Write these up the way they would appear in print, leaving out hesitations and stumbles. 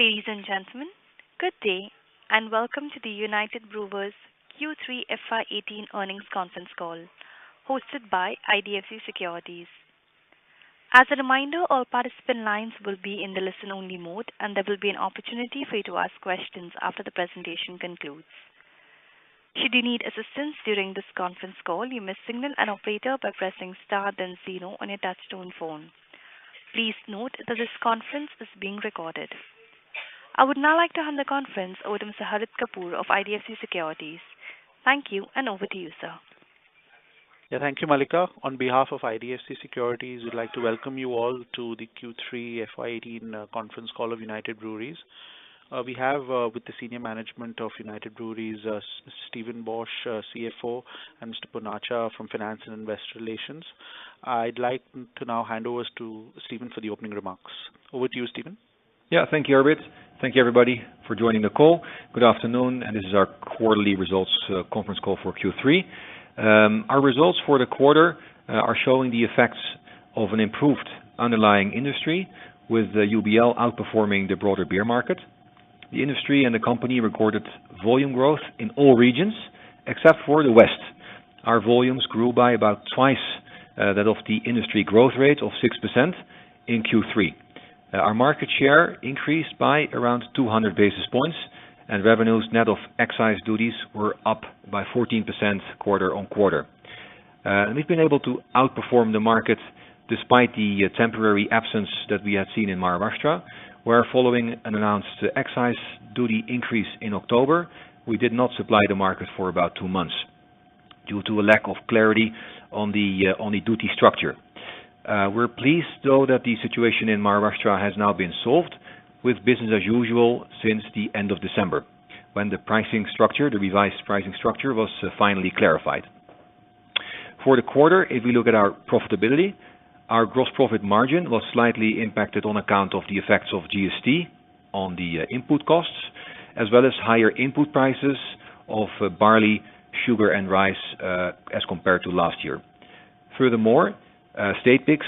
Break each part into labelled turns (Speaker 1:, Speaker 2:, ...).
Speaker 1: Ladies and gentlemen, good day and welcome to the United Brewers Q3FY18 earnings conference call hosted by IDFC Securities. As a reminder, all participant lines will be in the listen-only mode and there will be an opportunity for you to ask questions after the presentation concludes. Should you need assistance during this conference call, you may signal an operator by pressing star then zero on your touchtone phone. Please note that this conference is being recorded. I would now like to hand the conference over to Mr. Harit Kapoor of IDFC Securities. Thank you, and over to you, sir.
Speaker 2: Yeah, thank you, Malika. On behalf of IDFC Securities, we'd like to welcome you all to the Q3 FY18 conference call of United Breweries. We have with the senior management of United Breweries, Stephen Bosch, CFO, and Mr. Punacha from Finance and Investor Relations. I'd like to now hand over to Stephen for the opening remarks. Over to you, Stephen.
Speaker 3: Yeah, thank you, Arvid. Thank you, everybody, for joining the call. Good afternoon, and this is our quarterly results conference call for Q3. Our results for the quarter are showing the effects of an improved underlying industry, with UBL outperforming the broader beer market. The industry and the company recorded volume growth in all regions, except for the West. Our volumes grew by about twice that of the industry growth rate of 6% in Q3. Our market share increased by around 200 basis points, and revenues net of excise duties were up by 14% quarter on quarter. We've been able to outperform the market despite the temporary absence that we had seen in Maharashtra, where following an announced excise duty increase in October, we did not supply the market for about 2 months due to a lack of clarity on the duty structure. We're pleased, though, that the situation in Maharashtra has now been solved with business as usual since the end of December, when the revised pricing structure was finally clarified. For the quarter, if we look at our profitability, our gross profit margin was slightly impacted on account of the effects of GST on the input costs, as well as higher input prices of barley, sugar, and rice as compared to last year. Furthermore, our state mix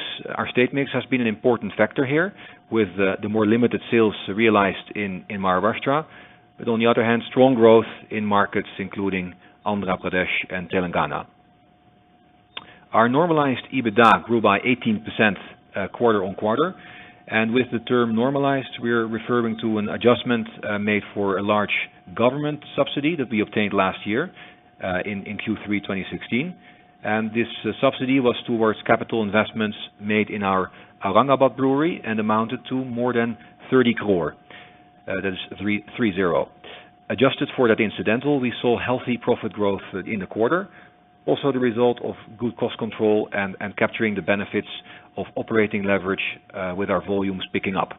Speaker 3: has been an important factor here, with the more limited sales realized in Maharashtra, but on the other hand, strong growth in markets including Andhra Pradesh and Telangana. Our normalized EBITDA grew by 18% quarter on quarter, and with the term normalized, we're referring to an adjustment made for a large government subsidy that we obtained last year in Q3 2016. And this subsidy was towards capital investments made in our Aurangabad brewery and amounted to more than 30 crore. That is 30. Adjusted for that incidental, we saw healthy profit growth in the quarter, also the result of good cost control and capturing the benefits of operating leverage with our volumes picking up.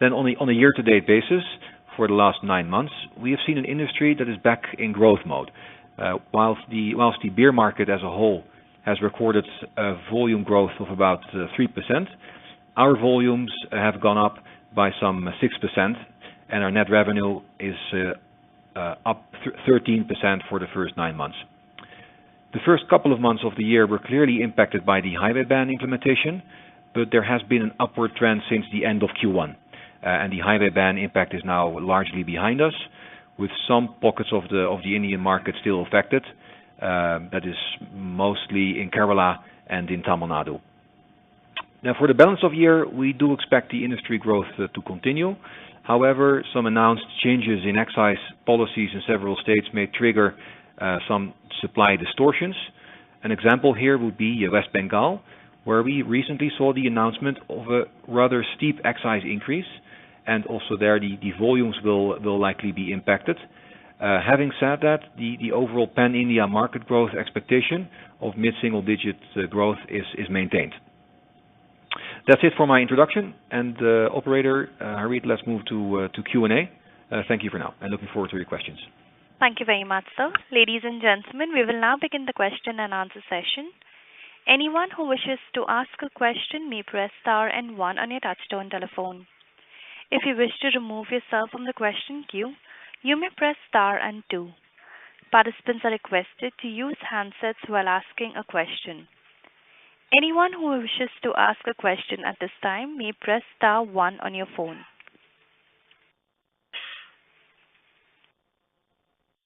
Speaker 3: Then on a year-to-date basis, for the last 9 months, we have seen an industry that is back in growth mode. Whilst the beer market as a whole has recorded a volume growth of about 3%, our volumes have gone up by some 6%, and our net revenue is up 13% for the first 9 months. The first couple of months of the year were clearly impacted by the highway ban implementation, but there has been an upward trend since the end of Q1, and the highway ban impact is now largely behind us, with some pockets of the Indian market still affected, that is mostly in Kerala and in Tamil Nadu. Now, for the balance of the year, we do expect the industry growth to continue. However, some announced changes in excise policies in several states may trigger some supply distortions. An example here would be West Bengal, where we recently saw the announcement of a rather steep excise increase, and also there the volumes will likely be impacted. Having said that, the overall pan-India market growth expectation of mid-single digit growth is maintained. That's it for my introduction, and operator, Harit, let's move to Q&A. Thank you for now, and looking forward to your questions.
Speaker 1: Thank you very much, sir. Ladies and gentlemen, we will now begin the question and answer session. Anyone who wishes to ask a question may press star and one on your touchtone telephone. If you wish to remove yourself from the question queue, you may press star and two. Participants are requested to use handsets while asking a question. Anyone who wishes to ask a question at this time may press star one on your phone.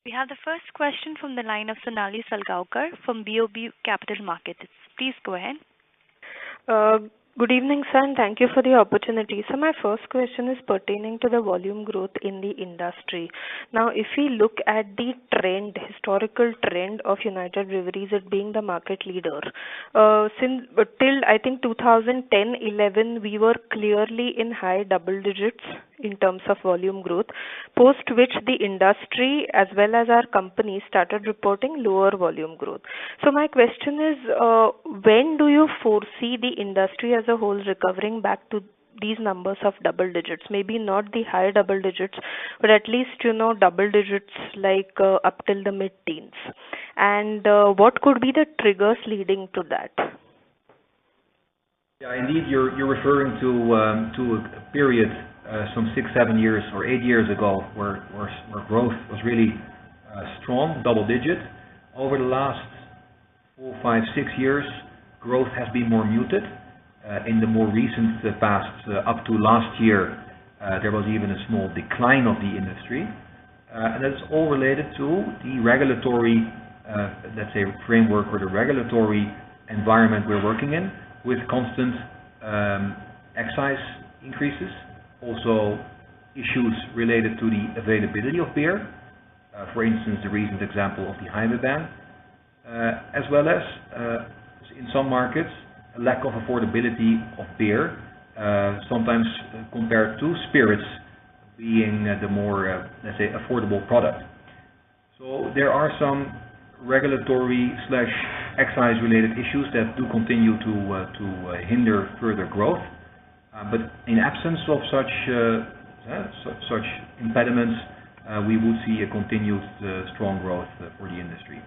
Speaker 1: We have the first question from the line of Sonali Salgaonkar from BOB Capital Markets. Please go ahead.
Speaker 4: Uh, Good evening, sir, and thank you for the opportunity. So my first question is pertaining to the volume growth in the industry. Now, if we look at the historical trend of United Breweries, it being the market leader, since till I think 2010-11, we were clearly in high double digits in terms of volume growth, post which the industry as well as our company started reporting lower volume growth. So my question is, when do you foresee the industry as a whole recovering back to these numbers of double digits? Maybe not the high double digits, but at least, double digits like up till the mid-teens. And what could be the triggers leading to that?
Speaker 3: Yeah, indeed, you're referring to a period some 6, 7 years or 8 years ago where growth was really strong, double digit. Over the last 4, 5, 6 years, growth has been more muted. In the more recent past, up to last year, there was even a small decline of the industry. And that's all related to the regulatory, let's say, framework or the regulatory environment we're working in, with constant excise increases, also issues related to the availability of beer, for instance, the recent example of the highway ban, as well as, in some markets, a lack of affordability of beer, sometimes compared to spirits being the more, let's say, affordable product. So there are some regulatory / excise related issues that do continue to hinder further growth. But in absence of such impediments, we would see a continued strong growth for the industry.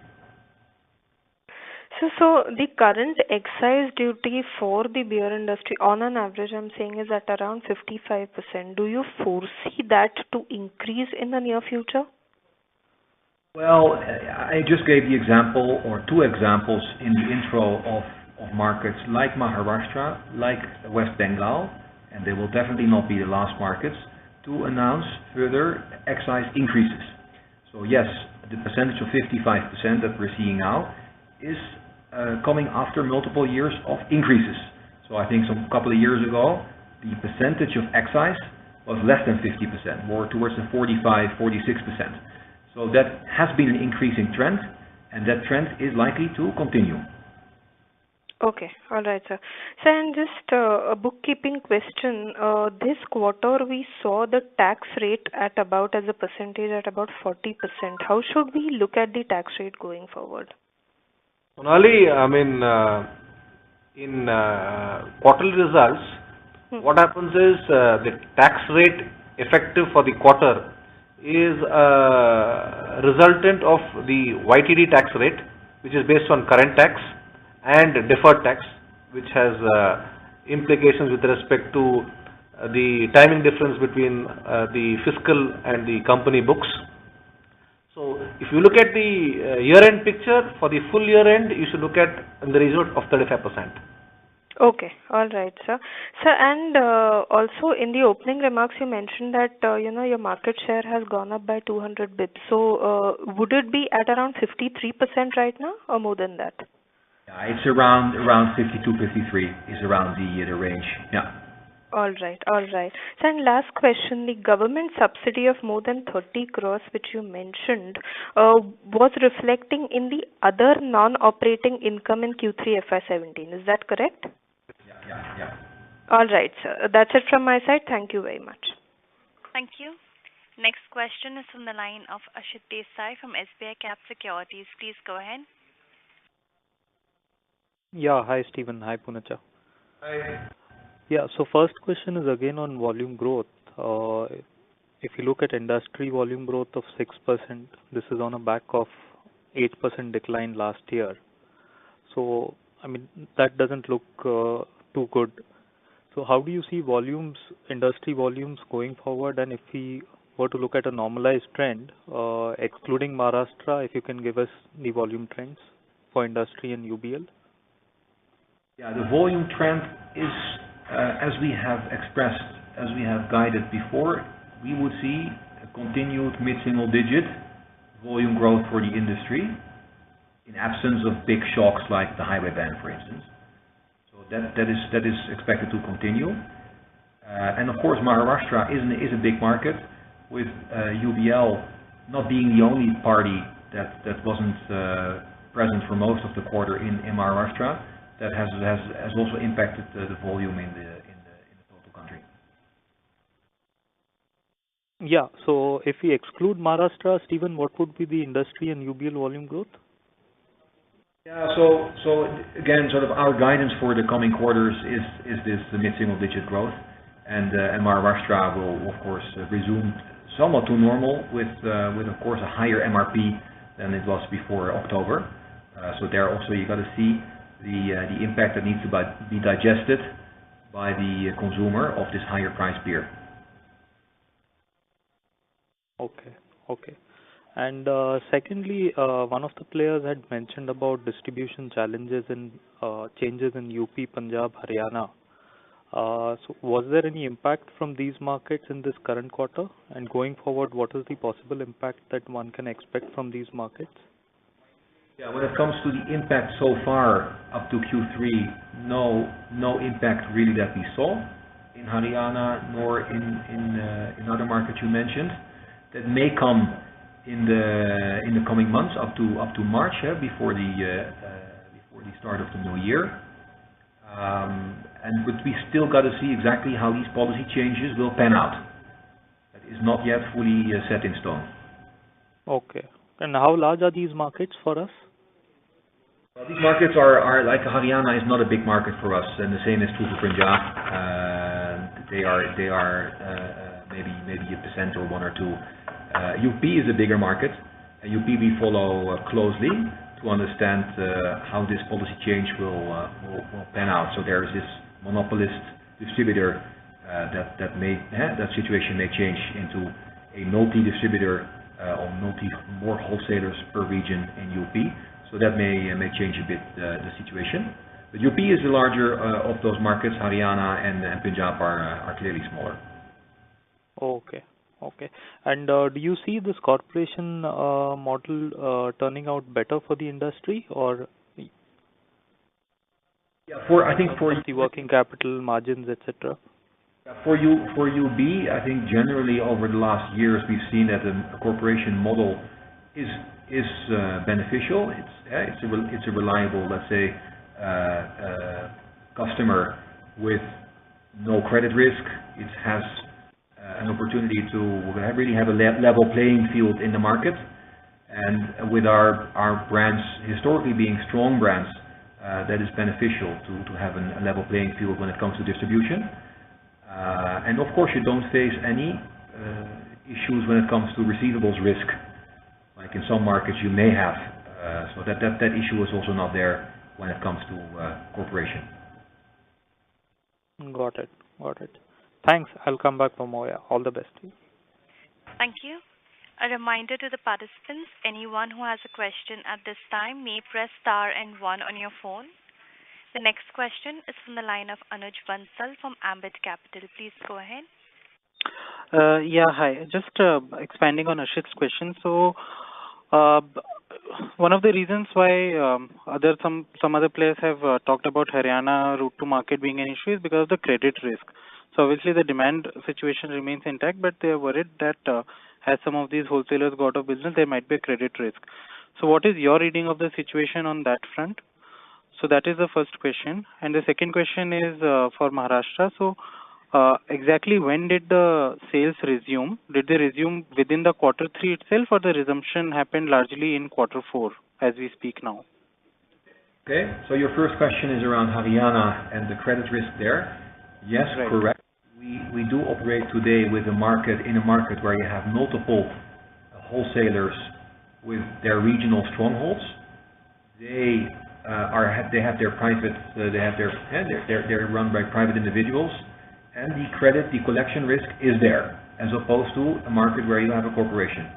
Speaker 4: So the current excise duty for the beer industry, on an average, I'm saying, is at around 55%. Do you foresee that to increase in the near future?
Speaker 3: Well, I just gave the example, or two examples in the intro of markets like Maharashtra, like West Bengal, and they will definitely not be the last markets to announce further excise increases. So yes, the percentage of 55% that we're seeing now is coming after multiple years of increases. So I think some couple of years ago, the percentage of excise was less than 50%, more towards the 45, 46%. So that has been an increasing trend, and that trend is likely to continue.
Speaker 4: Okay, all right, sir. So, and just a bookkeeping question. This quarter, we saw the tax rate at about, as a percentage, at about 40%. How should we look at the tax rate going forward?
Speaker 5: Sonali, in quarterly results, what happens is the tax rate effective for the quarter is a resultant of the YTD tax rate, which is based on current tax, and deferred tax, which has implications with respect to the timing difference between the fiscal and the company books. So if you look at the year-end picture, for the full year-end, you should look at in the region of 35%.
Speaker 4: Okay, all right, sir. Sir, and also in the opening remarks, you mentioned that your market share has gone up by 200 bps. So would it be at around 53% right now, or more than that?
Speaker 3: Yeah, it's around 52, 53 is around the range. Yeah.
Speaker 4: All right, all right. So, and last question, the government subsidy of more than 30 crores, which you mentioned, was reflecting in the other non-operating income in Q3FY17. Is that correct?
Speaker 3: Yeah.
Speaker 4: All right, sir. That's it from my side. Thank you very much.
Speaker 1: Thank you. Next question is from the line of Ashit Desai from SBI Cap Securities. Please go ahead.
Speaker 6: Yeah, hi Stephen. Hi Punacha.
Speaker 3: Hi.
Speaker 6: Yeah, so first question is again on volume growth. If you look at industry volume growth of 6%, this is on a back of 8% decline last year. So, I mean, that doesn't look too good. So how do you see volumes, industry volumes going forward? And if we were to look at a normalized trend, excluding Maharashtra, if you can give us the volume trends for industry and UBL?
Speaker 3: Yeah, the volume trend is, as we have expressed, as we have guided before, we would see a continued mid-single digit volume growth for the industry in absence of big shocks like the highway ban, for instance. So that is expected to continue. And of course, Maharashtra is a big market, with UBL not being the only party that wasn't present for most of the quarter in Maharashtra. That has also impacted the volume in the total country.
Speaker 6: Yeah. So if we exclude Maharashtra, Stephen, what would be the industry and UBL volume growth?
Speaker 3: Yeah. So again, sort of our guidance for the coming quarters is this mid-single digit growth, and Maharashtra will of course resume somewhat to normal with of course a higher MRP than it was before October. So there also you got to see the impact that needs to be digested by the consumer of this higher price beer.
Speaker 6: Okay. And secondly, one of the players had mentioned about distribution challenges and changes in UP, Punjab, Haryana. So was there any impact from these markets in this current quarter? And going forward, what is the possible impact that one can expect from these markets?
Speaker 3: Yeah, when it comes to the impact so far up to Q3, no impact really that we saw in Haryana nor in other markets you mentioned. That may come in the coming months up to March, before the start of the new year. But we still got to see exactly how these policy changes will pan out. That is not yet fully set in stone.
Speaker 6: Okay. And how large are these markets for us?
Speaker 3: Well, these markets are like Haryana is not a big market for us, and the same is true for Punjab. They are maybe 1% or 1 or 2. UP is a bigger market. UP we follow closely to understand how this policy change will pan out. So there is this monopolist distributor that situation may change into a multi-distributor or more wholesalers per region in UP. So that may change a bit the situation. But UP is the larger of those markets. Haryana and Punjab are clearly smaller.
Speaker 6: Okay. And do you see this corporation model turning out better for the industry, or?
Speaker 3: Yeah, I think for
Speaker 6: the working capital margins, etc.
Speaker 3: For UB, I think generally over the last years we've seen that a corporation model is beneficial. It's a reliable, let's say, customer with no credit risk. It has an opportunity to really have a level playing field in the market, and with our brands historically being strong brands, that is beneficial to have a level playing field when it comes to distribution. And of course you don't face any issues when it comes to receivables risk, like in some markets you may have. So that issue is also not there when it comes to corporation.
Speaker 6: Got it. Thanks. I'll come back for more. All the best to you.
Speaker 1: Thank you. A reminder to the participants, anyone who has a question at this time may press star and 1 on your phone. The next question is from the line of Anuj Bansal from Ambit Capital. Please go ahead.
Speaker 7: Yeah, hi. Just expanding on Ashit's question. So, one of the reasons why some other players have talked about Haryana route to market being an issue is because of the credit risk. So obviously the demand situation remains intact, but they are worried that as some of these wholesalers go out of business, there might be a credit risk. So what is your reading of the situation on that front? So that is the first question. And the second question is for Maharashtra. So exactly when did the sales resume? Did they resume within the Q3 itself, or the resumption happened largely in Q4 as we speak now?
Speaker 3: Okay, so your first question is around Haryana and the credit risk there. Yes, right. Correct. We do operate today with in a market where you have multiple wholesalers with their regional strongholds. They're run by private individuals, and the collection risk is there, as opposed to a market where you have a corporation.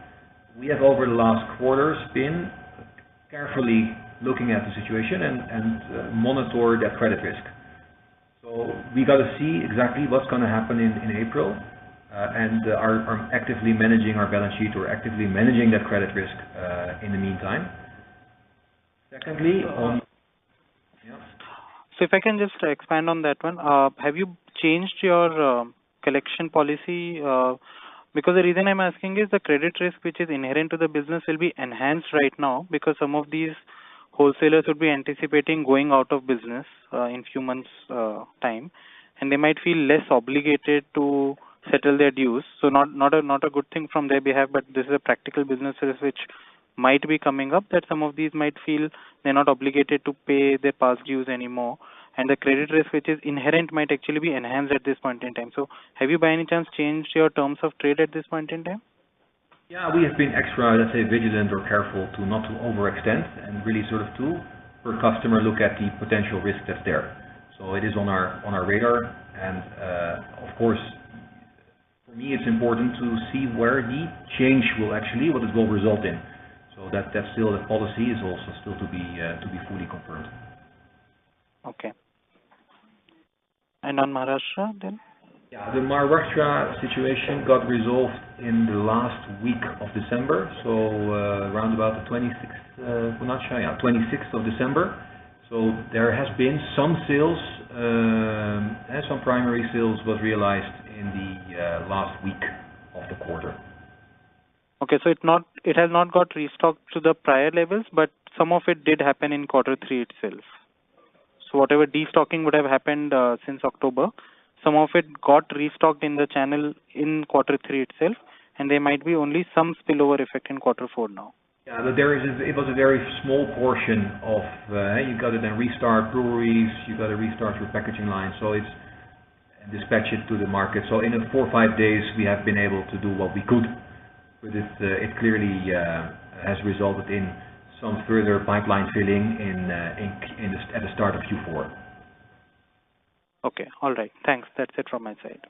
Speaker 3: We have over the last quarters been carefully looking at the situation and monitor that credit risk. So we got to see exactly what's going to happen in April. and are actively managing our balance sheet or actively managing that credit risk in the meantime. Secondly, on
Speaker 7: So if I can just expand on that one, have you changed your collection policy? Because the reason I'm asking is the credit risk which is inherent to the business will be enhanced right now because some of these wholesalers would be anticipating going out of business in few months time, and they might feel less obligated to settle their dues. So not a good thing from their behalf, but this is a practical business risk which might be coming up, that some of these might feel they're not obligated to pay their past dues anymore, and the credit risk which is inherent might actually be enhanced at this point in time. So have you by any chance changed your terms of trade at this point in time?
Speaker 3: Yeah, we have been extra, let's say, vigilant or careful to not to overextend and really sort of to, per customer, look at the potential risk that's there. So it is on our radar, and of course, for me, it's important to see where the change will actually, what it will result in. So that's still, the policy is also still to be fully confirmed.
Speaker 7: Okay. And on Maharashtra then?
Speaker 3: Yeah, the Maharashtra situation got resolved in the last week of December, so around about the 26th, 26th of December. So there has been some sales, and some primary sales was realized in the last week of the quarter.
Speaker 7: Okay, so it has not got restocked to the prior levels, but some of it did happen in quarter 3 itself. So whatever destocking would have happened since October, some of it got restocked in the channel in quarter 3 itself, and there might be only some spillover effect in quarter 4 now.
Speaker 3: Yeah, but it was a very small portion of, you got to then restart breweries, you got to restart your packaging line, so it's, and dispatch it to the market. So in 4 or 5 days we have been able to do what we could, but it clearly has resulted in some further pipeline filling at the start of Q4.
Speaker 7: Okay, all right, thanks. That's it from my side.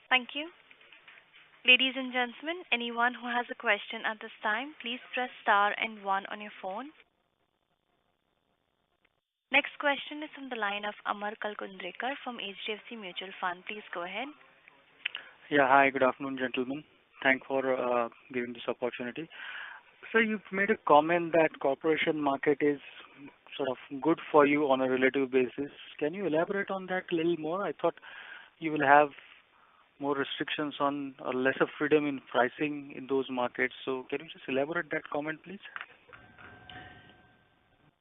Speaker 1: Thank you. Ladies and gentlemen, anyone who has a question at this time, please press star and 1 on your phone. Next question is from the line of Amar Kalkundrekar from HDFC Mutual Fund. Please go ahead.
Speaker 8: Yeah, hi, good afternoon, gentlemen. Thanks for giving this opportunity. So you've made a comment that corporation market is sort of good for you on a relative basis. Can you elaborate on that a little more? I thought you will have more restrictions on or lesser freedom in pricing in those markets. So can you just elaborate that comment, please?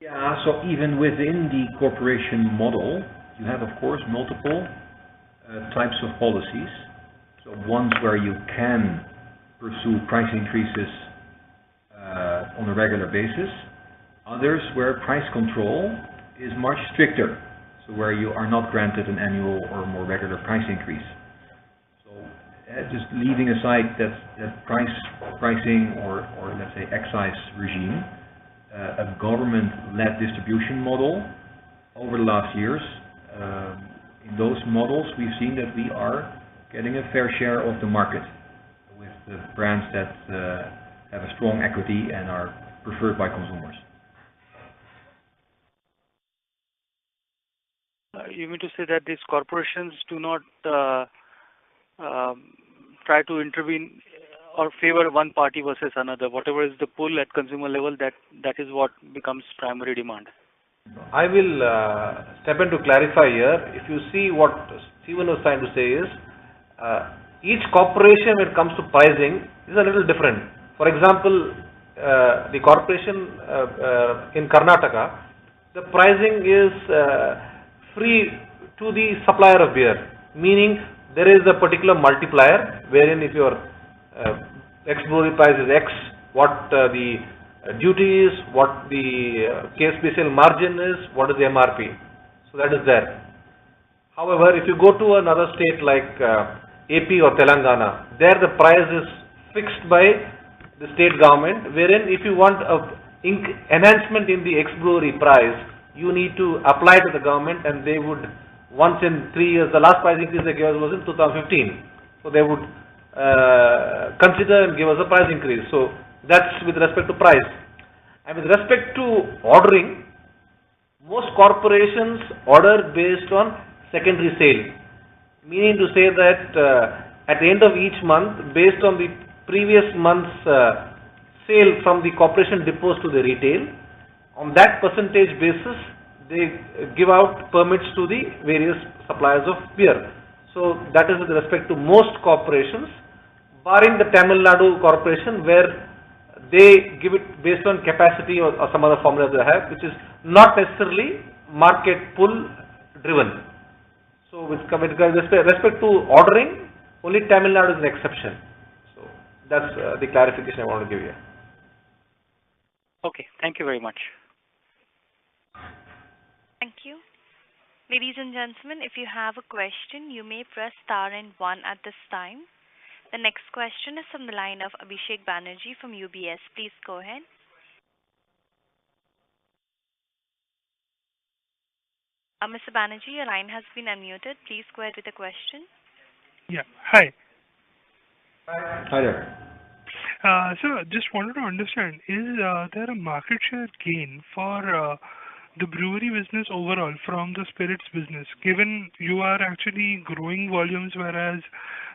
Speaker 3: Yeah, so even within the corporation model, you have, of course, multiple types of policies. So ones where you can pursue price increases on a regular basis. Others where price control is much stricter, so where you are not granted an annual or more regular price increase. So just leaving aside that pricing or let's say excise regime, a government-led distribution model over the last years, in those models we've seen that we are getting a fair share of the market with the brands that have a strong equity and are preferred by consumers.
Speaker 8: You mean to say that these corporations do not try to intervene or favor one party versus another? Whatever is the pull at consumer level, that is what becomes primary demand.
Speaker 5: I will step in to clarify here. If you see what Stephen was trying to say is, each corporation when it comes to pricing is a little different. For example, the corporation in Karnataka, the pricing is free to the supplier of beer, meaning there is a particular multiplier wherein if your ex-brewery price is X, what the duty is, what the case special margin is, what is the MRP. So that is there. However, if you go to another state like AP or Telangana, there the price is fixed by the state government, wherein if you want a enhancement in the ex-brewery price, you need to apply to the government, and they would, once in 3 years, the last price increase they gave us was in 2015. So they would consider and give us a price increase. So that's with respect to price. And with respect to ordering, most corporations order based on secondary sale, meaning to say that at the end of each month, based on the previous month's sale from the corporation depots to the retail, on that percentage basis, they give out permits to the various suppliers of beer. So that is with respect to most corporations, barring the Tamil Nadu corporation, where they give it based on capacity or some other formula they have, which is not necessarily market pull driven. So with respect to ordering, only Tamil Nadu is an exception. So that's the clarification I want to give you.
Speaker 8: Okay, thank you very much.
Speaker 1: Thank you. Ladies and gentlemen, if you have a question, you may press star and one at this time. The next question is from the line of Abhishek Banerjee from UBS. Please go ahead. Mr. Banerjee, your line has been unmuted. Please go ahead with the question.
Speaker 9: Yeah. Hi.
Speaker 3: Hi there.
Speaker 9: So just wanted to understand, is there a market share gain for the brewery business overall from the spirits business, given you are actually growing volumes, whereas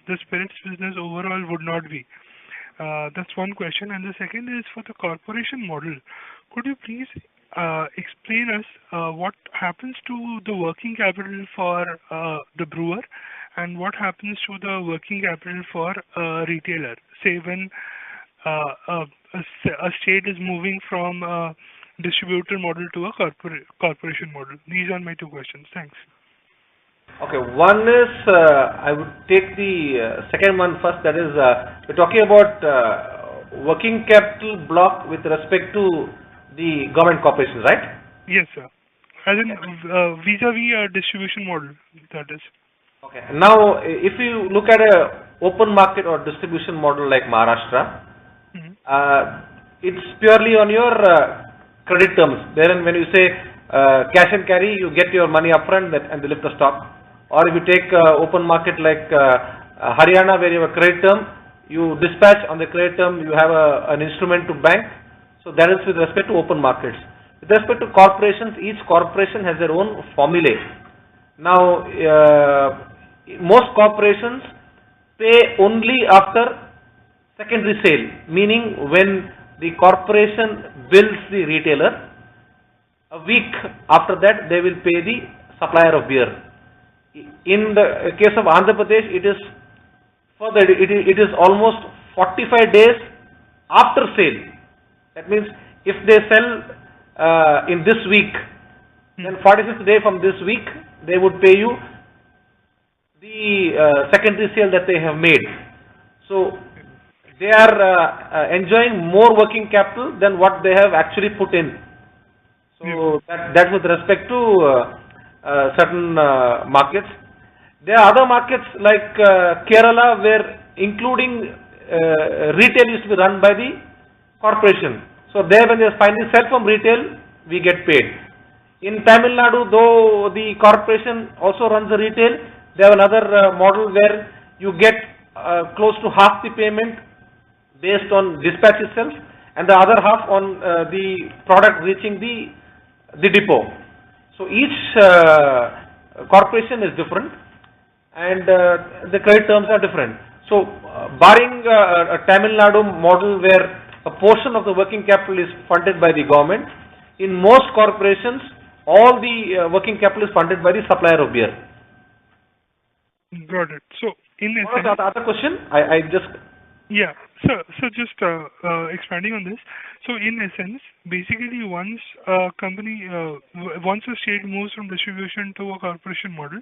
Speaker 9: the spirits business overall would not be? That's one question. And the second is for the corporation model. Could you please explain us what happens to the working capital for the brewer and what happens to the working capital for a retailer? Say when a state is moving from a distributor model to a corporation model. These are my two questions. Thanks.
Speaker 5: Okay, one is, I would take the second one first, that is, we're talking about working capital block with respect to the government corporations, right?
Speaker 9: Yes, sir. As in vis-a-vis a distribution model, that is.
Speaker 5: Okay, now if you look at a open market or distribution model like Maharashtra, it's purely on your credit terms. Then when you say cash and carry, you get your money upfront and they lift the stock. Or if you take open market like Haryana, where you have a credit term, you dispatch on the credit term, you have an instrument to bank. So that is with respect to open markets. With respect to corporations, each corporation has their own formulae. Now, most corporations pay only after secondary sale, meaning when the corporation bills the retailer, a week after that they will pay the supplier of beer. In the case of Andhra Pradesh, it is further, it is almost 45 days after sale. That means if they sell in this week, then 45th day from this week, they would pay you the secondary sale that they have made. So they are enjoying more working capital than what they have actually put in. So that's with respect to certain markets. There are other markets like Kerala, where including retail used to be run by the corporation. So there, when they finally sell from retail, we get paid. In Tamil Nadu, though the corporation also runs the retail, they have another model where you get close to half the payment based on dispatch itself, and the other half on the product reaching the depot. So each corporation is different, and the credit terms are different. So barring a Tamil Nadu model where a portion of the working capital is funded by the government, in most corporations, all the working capital is funded by the supplier of beer.
Speaker 9: Got it. So in
Speaker 5: what was the other question? I just...
Speaker 9: Yeah. So just expanding on this. So in essence, basically once a company, once a state moves from distribution to a corporation model,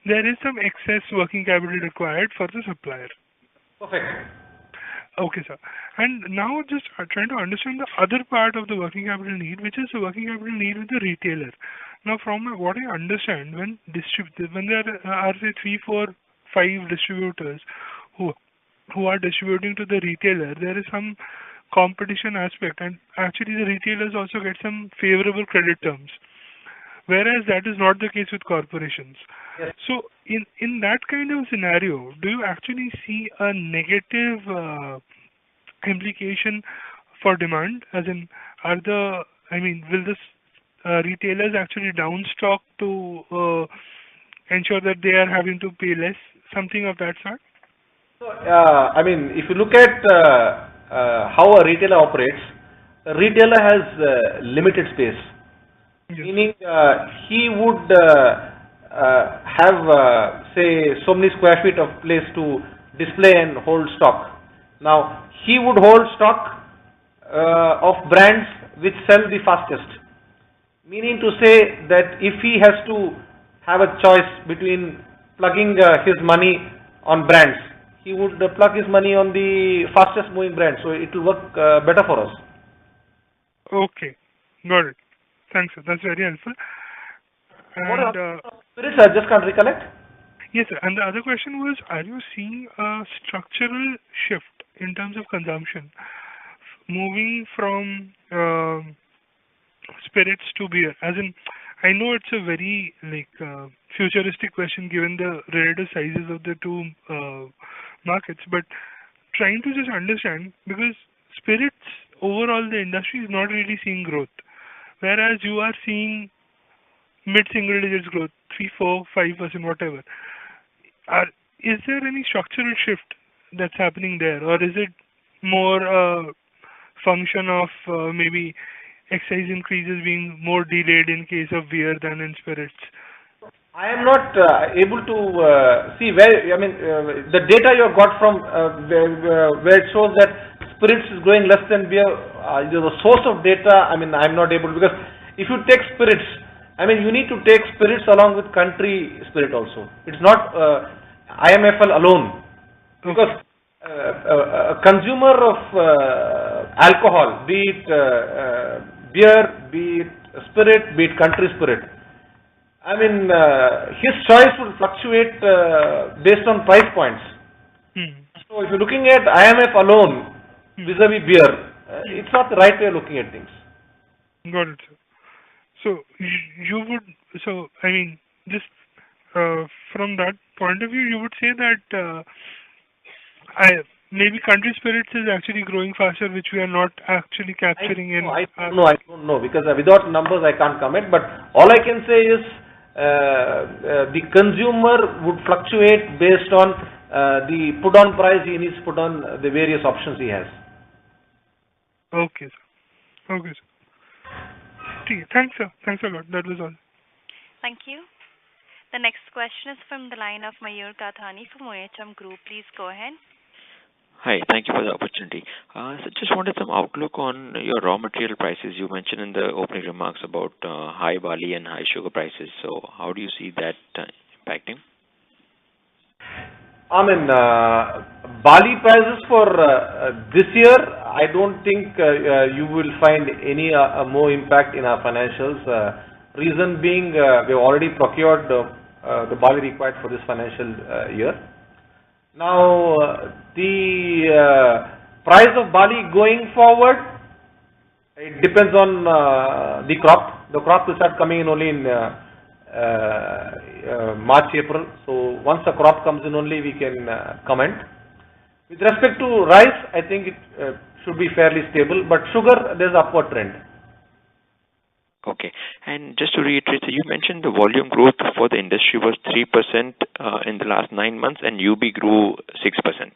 Speaker 9: there is some excess working capital required for the supplier.
Speaker 5: Perfect.
Speaker 9: Okay, sir. And now just trying to understand the other part of the working capital need, which is the working capital need with the retailer. Now, from what I understand, when there are say 3, 4, 5 distributors who are distributing to the retailer, there is some competition aspect, and actually the retailers also get some favorable credit terms, whereas that is not the case with corporations.
Speaker 5: Yes.
Speaker 9: So in that kind of scenario, do you actually see a negative implication for demand? As in, will this retailers actually downstock to ensure that they are having to pay less, something of that sort?
Speaker 5: So, I mean, if you look at how a retailer operates, a retailer has limited space.
Speaker 9: Yes.
Speaker 5: Meaning, he would have, say, so many square feet of place to display and hold stock. Now, he would hold stock of brands which sell the fastest. Meaning to say that if he has to have a choice between plugging his money on brands, he would plug his money on the fastest moving brand. So it will work better for us.
Speaker 9: Okay, got it. Thanks, sir. That's very helpful.
Speaker 5: What
Speaker 9: And
Speaker 5: are spirits? I just can't recollect.
Speaker 9: yes, sir. And the other question was, are you seeing a structural shift in terms of consumption, moving from spirits to beer? As in, I know it's a very futuristic question given the relative sizes of the two markets, but trying to just understand, because spirits overall the industry is not really seeing growth, whereas you are seeing mid-single digits growth, 3, 4, 5%, whatever. Is there any structural shift that's happening there, or is it more a function of maybe excise increases being more delayed in case of beer than in spirits?
Speaker 5: I am not able to see where, I mean, the data you have got from where it shows that spirits is growing less than beer, the source of data, I mean, I'm not able, because if you take spirits, I mean, you need to take spirits along with country spirit also. It's not IMFL alone, because a consumer of alcohol, be it beer, be it spirit, be it country spirit, I mean, his choice would fluctuate based on price points. So if you're looking at IMF alone vis-a-vis beer, it's not the right way of looking at things.
Speaker 9: Got it, sir. So you would, so I mean, just from that point of view, you would say that maybe country spirits is actually growing faster, which we are not actually capturing in.
Speaker 5: I don't know, because without numbers I can't comment. But all I can say is the consumer would fluctuate based on the put-on price he needs to put on the various options he has.
Speaker 9: Okay, sir. Okay, sir. Thanks, sir. Thanks a lot. That was all.
Speaker 1: Thank you. The next question is from the line of Mayur Kathani from OHM Group. Please go ahead.
Speaker 10: Hi, thank you for the opportunity. So just wanted some outlook on your raw material prices. You mentioned in the opening remarks about high barley and high sugar prices. So how do you see that impacting?
Speaker 5: I mean, barley prices for this year, I don't think you will find any more impact in our financials. Reason being, we have already procured the barley required for this financial year. Now, the price of barley going forward, it depends on the crop. The crop will start coming in only in March, April. So once the crop comes in only we can comment. With respect to rice, I think it should be fairly stable, but sugar, there's upward trend.
Speaker 10: Okay. And just to reiterate, so you mentioned the volume growth for the industry was 3% in the last 9 months, and UB grew 6%.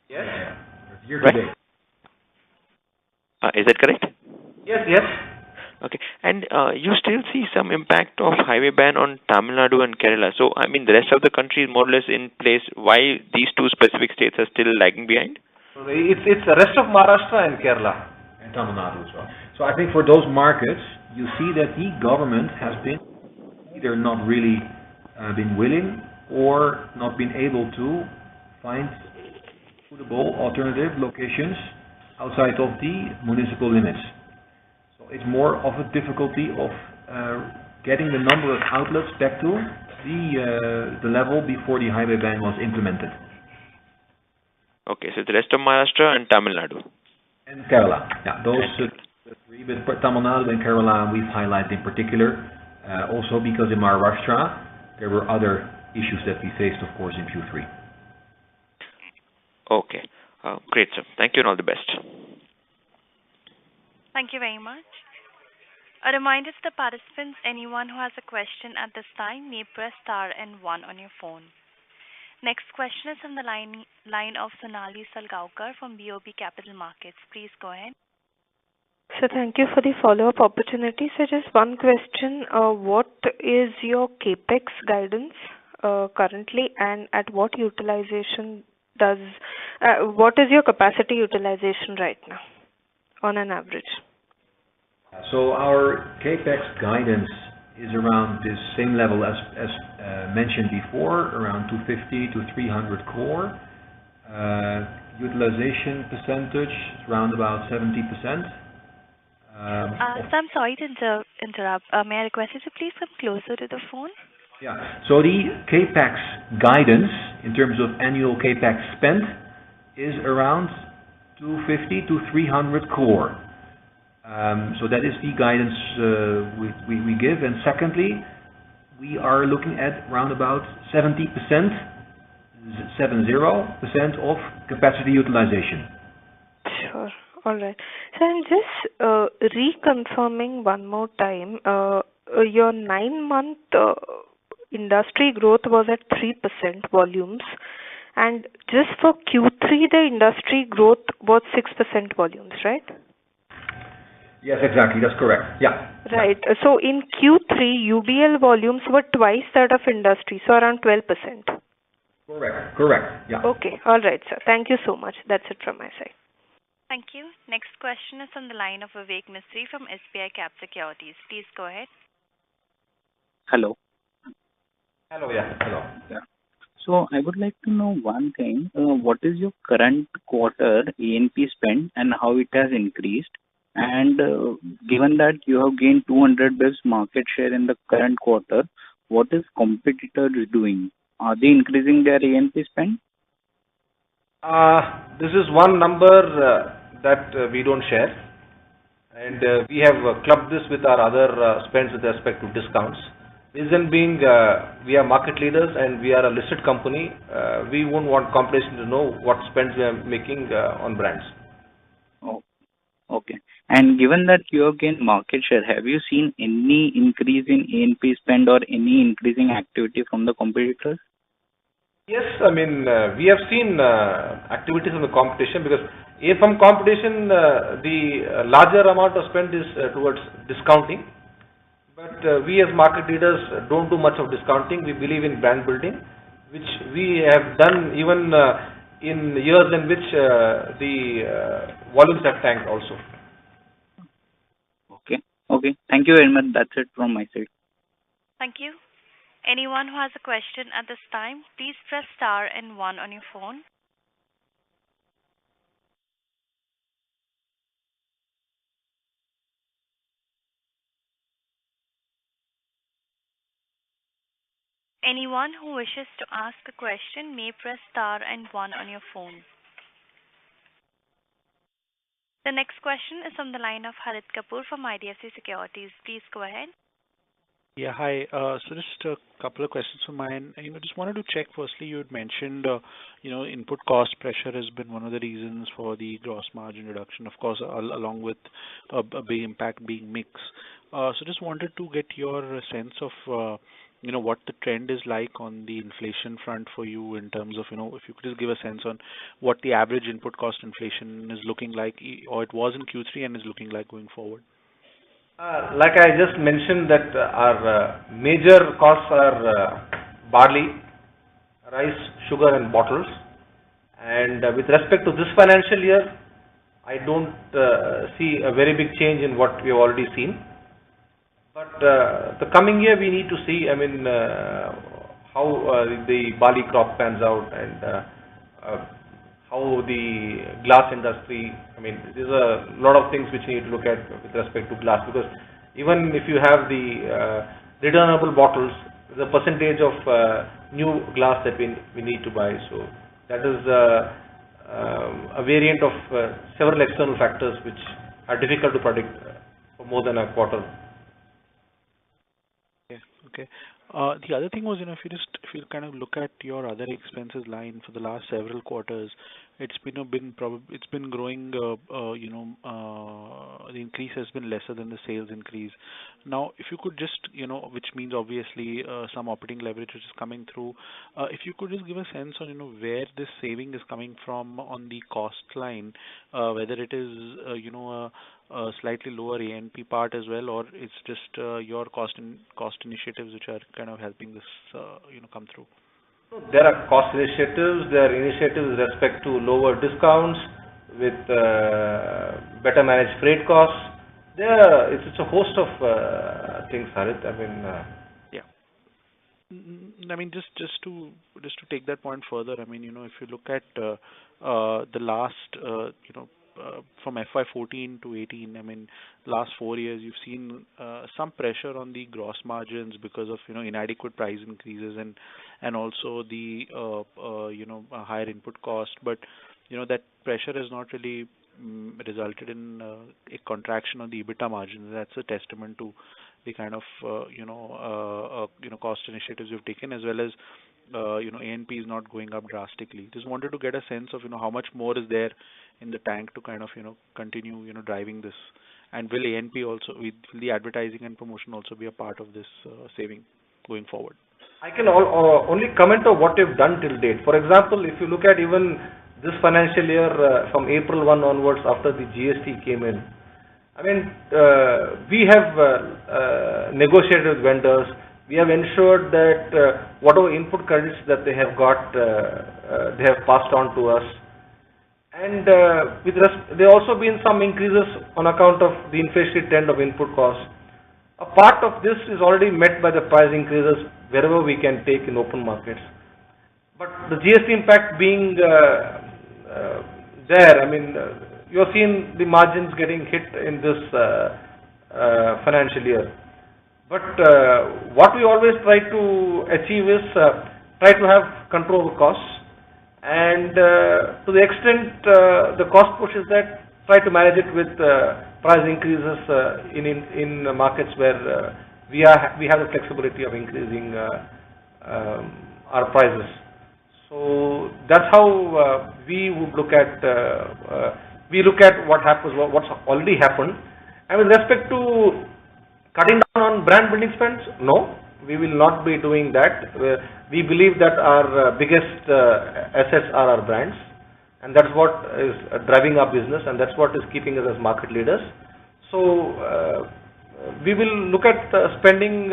Speaker 5: Yes.
Speaker 3: Year to date.
Speaker 10: Is that correct?
Speaker 5: Yes.
Speaker 10: Okay. And you still see some impact of highway ban on Tamil Nadu and Kerala. So, I mean, the rest of the country is more or less in place. Why these two specific states are still lagging behind?
Speaker 5: It's the rest of Maharashtra and Kerala.
Speaker 3: And Tamil Nadu as well. So I think for those markets, you see that the government has been either not really been willing or not been able to find suitable alternative locations outside of the municipal limits. So it's more of a difficulty of getting the number of outlets back to the level before the highway ban was implemented.
Speaker 10: Okay, so the rest of Maharashtra and Tamil Nadu.
Speaker 3: And Kerala. Yeah, those three, but Tamil Nadu and Kerala we've highlighted in particular, also because in Maharashtra there were other issues that we faced, of course, in Q3.
Speaker 10: Okay, great, sir. Thank you and all the best.
Speaker 1: Thank you very much. A reminder to the participants, anyone who has a question at this time may press star and one on your phone. Next question is from the line of Sonali Salgaonkar from BOB Capital Markets. Please go ahead.
Speaker 4: So thank you for the follow-up opportunity. So just one question. What is your CapEx guidance currently, and at what utilization what is your capacity utilization right now on an average?
Speaker 3: So our CapEx guidance is around the same level as mentioned before, around 250 to 300 crore. Utilization percentage is around about 70%.
Speaker 1: So I'm sorry to interrupt. May I request you to please come closer to the phone?
Speaker 3: Yeah. So the CapEx guidance in terms of annual CapEx spent is around 250 to 300 crore. So that is the guidance we give. And secondly, we are looking at around about 70% of capacity utilization.
Speaker 4: Sure. All right. So I'm just reconfirming one more time. Your 9-month industry growth was at 3% volumes, and just for Q3, the industry growth was 6% volumes, right?
Speaker 3: Yes, exactly. That's correct. Yeah.
Speaker 4: Right. So in Q3, UBL volumes were twice that of industry, so around 12%.
Speaker 3: Correct. Yeah.
Speaker 4: Okay. All right, sir. Thank you so much. That's it from my side.
Speaker 1: Thank you. Next question is on the line of Vivek Mistry from SBI Cap Securities. Please go ahead.
Speaker 11: Hello.
Speaker 5: Hello, yeah. Hello.
Speaker 11: Yeah. So I would like to know one thing. What is your current quarter A&P spend and how it has increased? And given that you have gained 200 basis market share in the current quarter, what is competitors doing? Are they increasing their A&P spend?
Speaker 5: This is one number that we don't share, and we have clubbed this with our other spends with respect to discounts. Reason being, we are market leaders and we are a listed company. We won't want competition to know what spends we are making on brands.
Speaker 11: Oh, okay. And given that you have gained market share, have you seen any increase in A&P spend or any increasing activity from the competitors?
Speaker 5: Yes, I mean, we have seen activities in the competition because from competition, the larger amount of spend is towards discounting. But we as market leaders don't do much of discounting. We believe in brand building, which we have done even in years in which the volumes have tanked also.
Speaker 11: Okay. Thank you very much. That's it from my side.
Speaker 1: Thank you. Anyone who has a question at this time, please press star and one on your phone. Anyone who wishes to ask a question may press star and one on your phone. The next question is on the line of Harit Kapoor from IDFC Securities. Please go ahead.
Speaker 2: Yeah, hi. So just a couple of questions from mine. Just wanted to check. Firstly, you had mentioned, input cost pressure has been one of the reasons for the gross margin reduction. Of course, along with a big impact being mix. So just wanted to get your sense of, what the trend is like on the inflation front for you in terms of, if you could just give a sense on what the average input cost inflation is looking like, or it was in Q3 and is looking like going forward.
Speaker 5: Like I just mentioned that our major costs are barley, rice, sugar and bottles. And with respect to this financial year, I don't see a very big change in what we have already seen. But the coming year we need to see, how the barley crop pans out and how the glass industry, there's a lot of things which you need to look at with respect to glass, because even if you have the returnable bottles, the percentage of new glass that we need to buy. So that is a variant of several external factors which are difficult to predict for more than a quarter.
Speaker 2: Okay. The other thing was, if you kind of look at your other expenses line for the last several quarters, it's been growing, the increase has been lesser than the sales increase. Now, if you could just, which means obviously some operating leverage which is coming through. If you could just give a sense on, where this saving is coming from on the cost line, whether it is, a slightly lower A&P part as well, or it's just your cost initiatives which are kind of helping this, come through?
Speaker 5: There are cost initiatives. There are initiatives with respect to lower discounts, with better managed freight costs. It's a host of things, Harit.
Speaker 2: Yeah. I mean, just to take that point further, if you look at the last, from FY14 to 18, last 4 years, you've seen some pressure on the gross margins because of, inadequate price increases and also the, higher input cost. But, that pressure has not really resulted in a contraction on the EBITDA margin. That's a testament to the kind of, cost initiatives you've taken, as well as, A&P is not going up drastically. Just wanted to get a sense of, how much more is there in the tank to kind of, continue, driving this. And will A&P also, will the advertising and promotion also be a part of this saving going forward?
Speaker 5: I can only comment on what you've done till date. For example, if you look at even this financial year, from April 1 onwards, after the GST came in, we have negotiated with vendors. We have ensured that whatever input credits that they have got, they have passed on to us. And there also been some increases on account of the inflationary trend of input costs. A part of this is already met by the price increases wherever we can take in open markets. But the GST impact being there, you're seeing the margins getting hit in this financial year. But what we always try to achieve is try to have control of costs, and to the extent the cost pushes that, try to manage it with price increases in markets where we have the flexibility of increasing our prices. So that's how we would look at what happens, what's already happened. And with respect to cutting down on brand building spends, no, we will not be doing that. We believe that our biggest assets are our brands, and that's what is driving our business, and that's what is keeping us as market leaders. So we will look at spending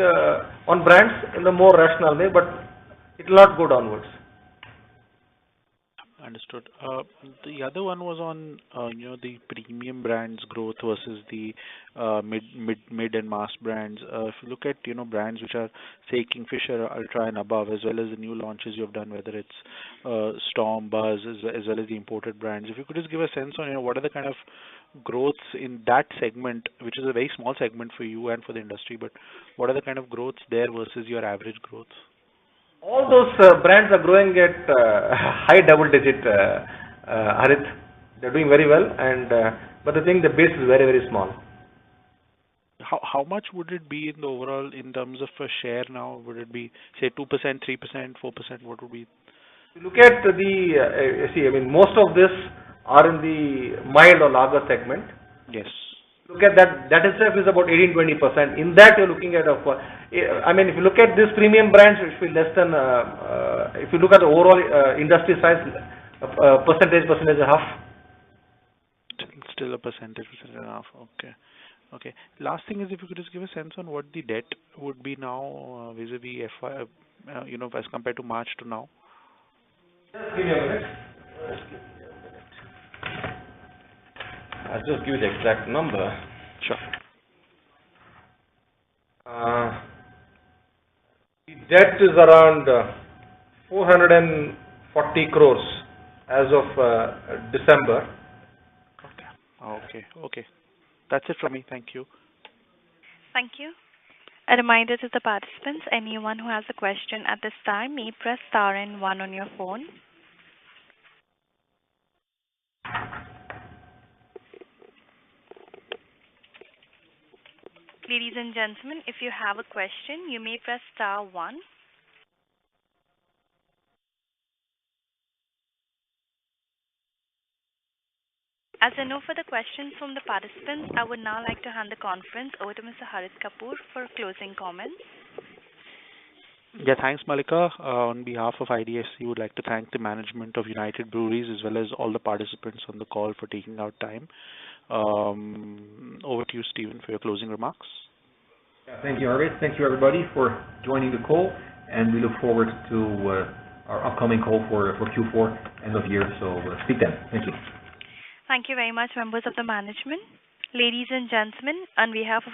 Speaker 5: on brands in a more rational way, but it will not go downwards.
Speaker 2: Understood. The other one was on the premium brands growth versus the mid and mass brands. If you look at brands which are, say, Kingfisher Ultra and above, as well as the new launches you have done, whether it's Storm, Buzz, as well as the imported brands. If you could just give a sense on what are the kind of growths in that segment, which is a very small segment for you and for the industry, but what are the kind of growths there versus your average growth?
Speaker 5: All those brands are growing at high double digit, Harit. They're doing very well, and but the base is very, very small.
Speaker 2: How much would it be in the overall, in terms of a share now? Would it be, say, 2%, 3%, 4%? What would be?
Speaker 5: If you look at most of this are in the mild or lager segment.
Speaker 2: Yes.
Speaker 5: Look at that itself is about 18-20%. In that, you're looking at if you look at this premium brands, it should be less than. If you look at the overall industry size, percentage and a half.
Speaker 2: Still a percentage and a half. Okay. Last thing is, if you could just give a sense on what the debt would be now vis-a-vis FY, as compared to March to now.
Speaker 5: Just give me a minute. I'll just give you the exact number.
Speaker 2: Sure.
Speaker 5: The debt is around 440 crores as of December.
Speaker 2: Okay. That's it from me. Thank you.
Speaker 1: Thank you. A reminder to the participants, anyone who has a question at this time may press star and 1 on your phone. Ladies and gentlemen, if you have a question, you may press star one. As there are no further questions from the participants, I would now like to hand the conference over to Mr. Harit Kapoor for closing comments.
Speaker 2: Yeah, thanks, Malika. On behalf of IDFC, we would like to thank the management of United Breweries as well as all the participants on the call for taking out time. Over to you, Stephen, for your closing remarks.
Speaker 3: Yeah, thank you, Arvid. Thank you, everybody, for joining the call, and we look forward to our upcoming call for Q4 end of year. So speak then. Thank you.
Speaker 1: Thank you very much, members of the management. Ladies and gentlemen, on behalf of